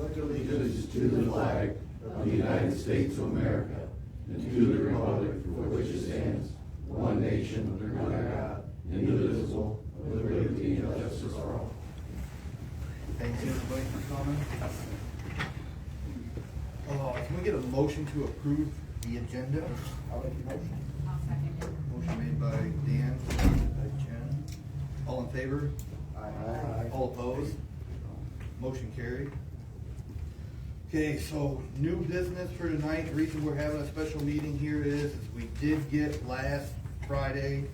pledge allegiance to the flag of the United States of America and to the republic for which it stands, one nation, under God, indivisible, with liberty and justice for all. Thanks everybody for coming. Can we get a motion to approve the agenda? I'll make the motion. I'll second it. Motion made by Dan, seconded by Jen. All in favor? Aye. All opposed? Motion carried. Okay, so new business for tonight. The reason we're having a special meeting here is we did get last Friday,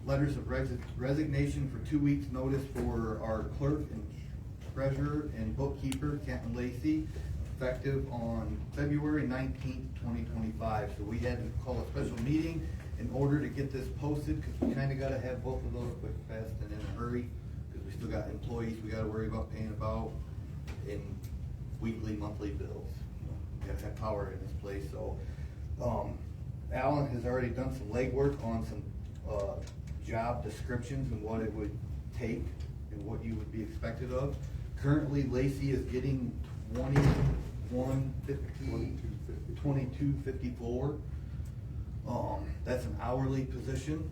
letters of resignation for 2 weeks' notice for our clerk and treasurer and bookkeeper, Kent and Lacey, effective on February 19th, 2025. So we had to call a special meeting in order to get this posted, because we kinda gotta have both of those quick, fast, and in a hurry, because we still got employees we gotta worry about paying about, and weekly, monthly bills. We gotta have power in this place, so, Alan has already done some legwork on some, job descriptions and what it would take and what you would be expected of. Currently, Lacey is getting 2254. That's an hourly position.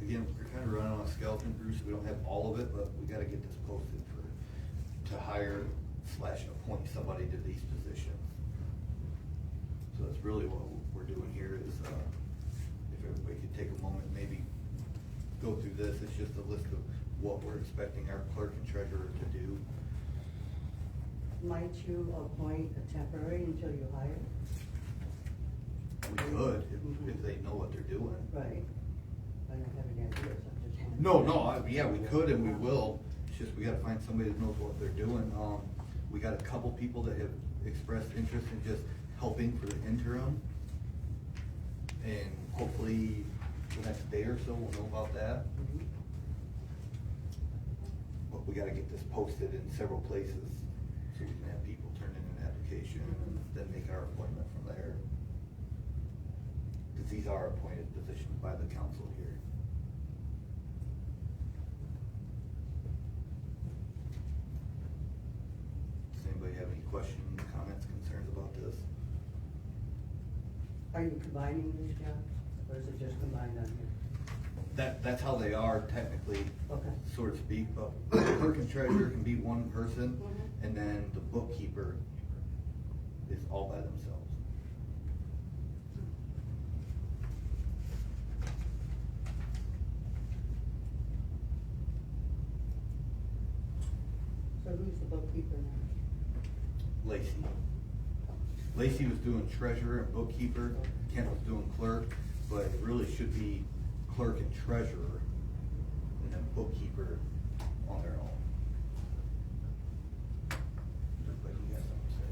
Again, we're kind of running on a skeleton crew, so we don't have all of it, but we gotta get this posted to hire / appoint somebody to these positions. So that's really what we're doing here is, if everybody could take a moment, maybe go through this. It's just a list of what we're expecting our clerk and treasurer to do. Might you appoint a temporary until you hire? We could, if they know what they're doing. Right. I don't have any ideas, I'm just wondering. No, yeah, we could and we will. It's just we gotta find somebody that knows what they're doing. We got a couple people that have expressed interest in just helping for the interim. And hopefully the next day or so we'll know about that. Mhm. But we gotta get this posted in several places so we can have people turn in an application and then make our appointment from there. Cause these are appointed positions by the council here. Does anybody have any questions, comments, concerns about this? Are you combining these jobs, or is it just combined on here? That's how they are technically, Okay. so to speak, but the clerk and treasurer can be one person, Mhm. and then the bookkeeper is all by themselves. So who's the bookkeeper now? Lacey. Lacey was doing treasurer and bookkeeper, Kent was doing clerk, but it really should be clerk and treasurer, and then bookkeeper on their own. But you got something to say?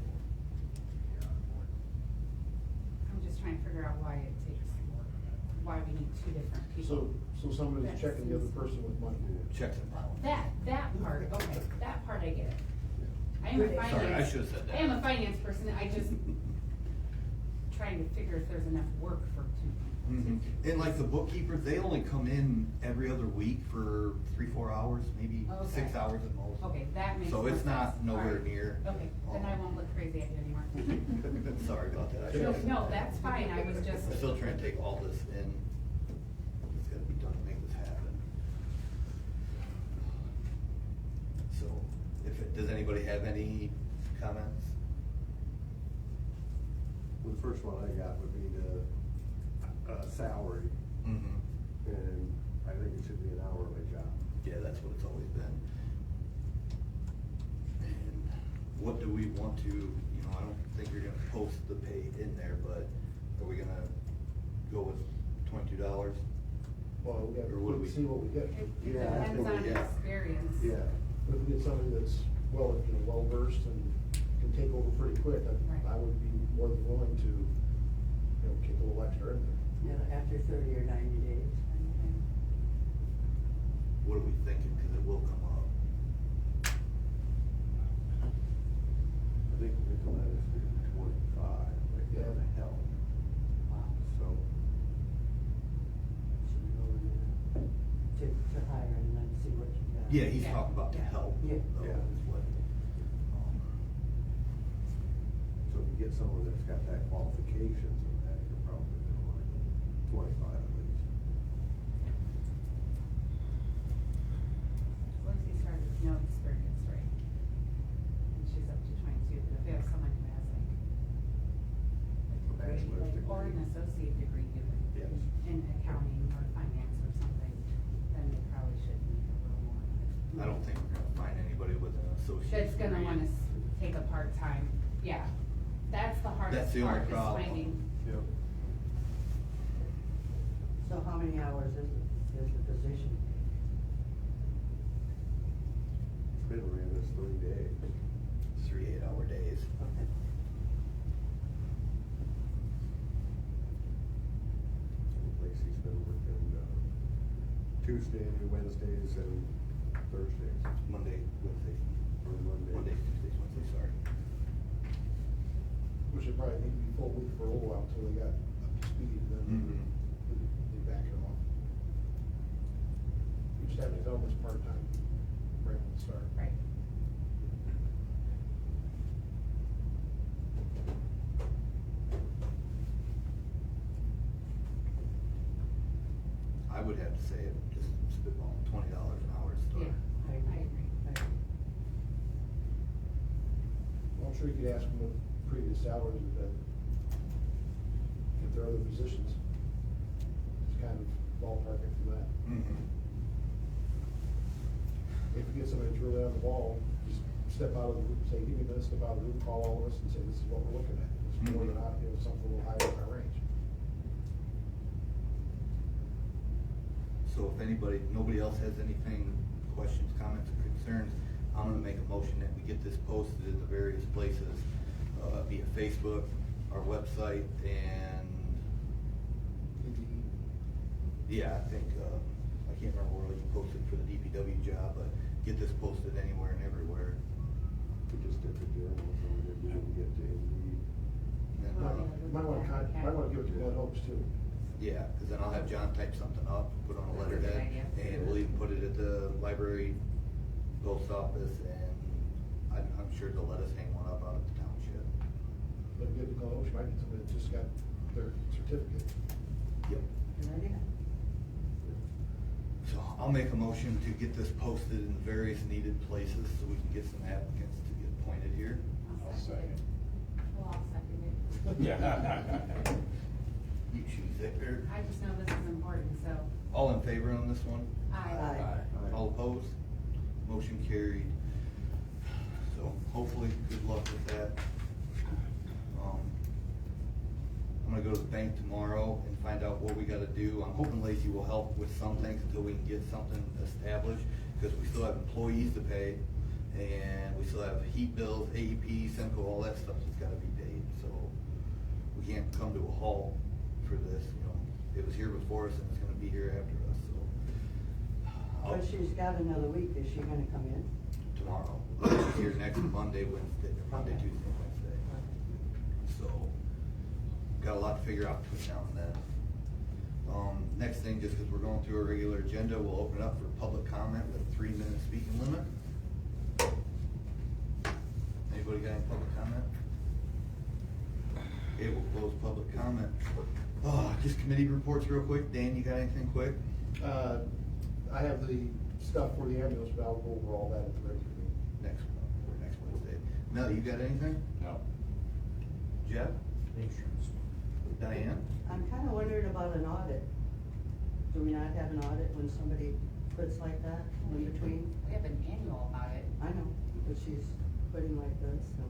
I'm just trying to figure out why we need two different people. So somebody's checking the other person with money. Checks and balances. That part, okay, that part I get it. I am a finance. Sorry, I should've said that. I am a finance person, I just trying to figure if there's enough work for two people. Mhm. And like the bookkeepers, they only come in every other week for 3-4 hours, maybe Okay. 6 hours at most. Okay, that makes So more it's not sense. nowhere Alright. near. Okay, then I won't look crazy at you anymore. Sorry about that. I No, should've- no, that's fine, I was just. I'm still trying to take all this in. It's gotta be done to make this happen. So, does anybody have any comments? Well, the first one I got would be the salary, Mm-hmm. and I think it should be an hourly job. Yeah, that's what it's always been. And what do we want to, I don't think you're gonna post the pay in there, but are we gonna go with $22? Well, we Or what do gotta we- see what we get. It Yeah, depends on yeah. experience. Yeah. But if we get somebody that's well versed and can take over pretty quick, Right. I would be more than willing to, kick a little extra in there. Yeah, after 30 or 90 days. What are we thinking, cause it will come up? I think we can let us do 25, like Yeah. that help. Wow. So, Should we go in there to hire and then see what you got? Yeah, he's Yeah. talking about the Yeah. help. Yeah. though, Yeah. is what, So if you get someone that's got that qualifications and that, you're probably gonna want 25 at least. Once he started, no experience, right? And she's up to 22, but if we have someone who has like a degree, Bachelor's like, or degree. an associate degree even, Yes. in accounting or finance or something, then they probably should need a little more. I don't think we're gonna find anybody with an associate. That's gonna degree. wanna take a part-time, yeah, that's the That's hardest the only part, is problem. finding. Yep. So how many hours is the position? It's been ran this 3 days. 3 8-hour days. Okay. Lacey's been working, Tuesday, Wednesdays, and Thursdays, Monday, Wednesday, or Monday. Monday, Tuesday, Wednesday, sorry. Which would probably need to be full week for a little while until they got up to speed, and then Mhm. they back it off. You just have to tell them it's part-time, right from the start. Right. I would have to say it, just spitball, $20 an hour to start. Yeah, I agree. Well, I'm sure you could ask them what previous salaries have been. If there are other positions, just kind of ballpark it from that. Mhm. If you get somebody that's really on the ball, just step out of the group, say, give me this, step out of the group, call all of us and say, this is what we're looking at. It's more than not, something a little higher in our range. So if anybody, nobody else has anything, questions, comments, or concerns, I'm gonna make a motion that we get this posted in the various places, via Facebook, our website, and, yeah, I think, I can't remember where you posted for the DPW job, but get this posted anywhere and everywhere. We just did the journal, so we didn't get to Indeed. And then, Might wanna give it to Glen Oaks too. yeah, cause then I'll have John type something up, put on a That's a letterhead, good idea. and we'll even put it at the library, post office, and I'm sure they'll let us hang one up out at the township. But give it to Glen Oaks, you might get somebody that just got their certificate. Yep. Good idea. So I'll make a motion to get this posted in various needed places, so we can get some applicants to get appointed here. I'll second it. Well, I'll second it. Yeah. You choose it, or, I just know this is important, so all in favor on this one? Aye. All opposed? Motion carried. So hopefully, good luck with that. I'm gonna go to the bank tomorrow and find out what we gotta do. I'm hoping Lacey will help with some things until we can get something established, because we still have employees to pay, and we still have heat bills, AEP, Semco, all that stuff that's gotta be paid, so we can't come to a halt for this, you know. It was here before us and it's gonna be here after us, so. But she's got another week, is she gonna come in? Tomorrow. She's here next Monday, Wednesday, Monday, Okay. Tuesday, Wednesday. So, got a lot to figure out between now and then. Next thing, just because we're going through our regular agenda, we'll open up for public comment with a 3-minute speaking limit. Anybody got any public comment? Okay, we'll close public comment. Just committee reports real quick. Dan, you got anything quick? I have the stuff for the ambulance, but I'll go over all that at the regular meeting. Next Wednesday. Mel, you got anything? No. Jeff? Diane? I'm kinda wondering about an audit. Do we not have an audit when somebody quits like that in between? we have an annual audit. I know, but she's quitting like this, so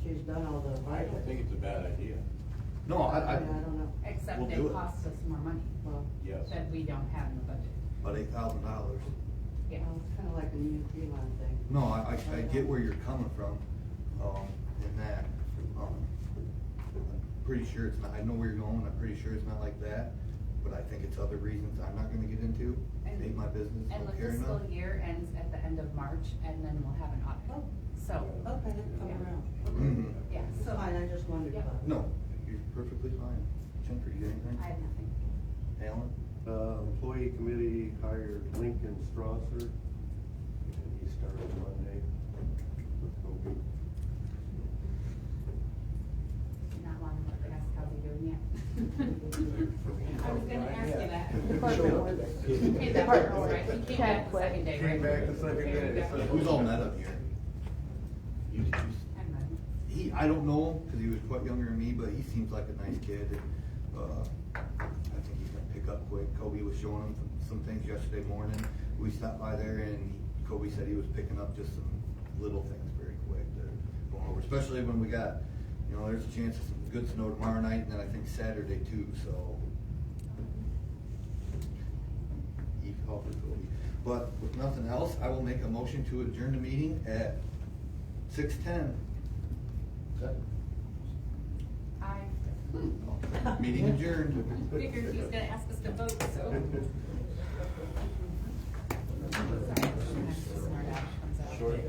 she's done all the. I don't think it's a bad idea. No, I don't know. Except We'll it do it. costs us more money Well, Yes. that we don't have in the budget. about $8,000. Yeah. well, it's kinda like a new Elon thing. No, I get where you're coming from, in that, I'm pretty sure it's not, I know where you're going, I'm pretty sure it's not like that, but I think it's other reasons I'm not gonna get into, And- ain't my business, And the don't care fiscal enough. year ends at the end of March, and then we'll have an audit. Oh. So, Okay, come Yeah. around. Mhm. yeah, It's so. fine, I just wondered Yeah. about it. No, you're perfectly fine. Jennifer, you got anything? I have nothing. Alan? Employee committee hired Lincoln Strasser partners, right? He came back the second day, right? Came back the second day, so- Who's all met up here? And then, I don't know him, cause he was quite younger than me, but he seems like a nice kid, and, I think he's gonna pick up quick. Kobe was showing him some things yesterday morning. We stopped by there and Kobe said he was picking up just some little things very quick that are going over, especially when we got, you know, there's a chance of some good snow tomorrow night, and then I think Saturday too, so. He called for Kobe. But with nothing else, I will make a motion to adjourn the meeting at 6:10. Second. I Meeting adjourned. figured he was gonna ask us to vote, so. Smart ass comes out. Short.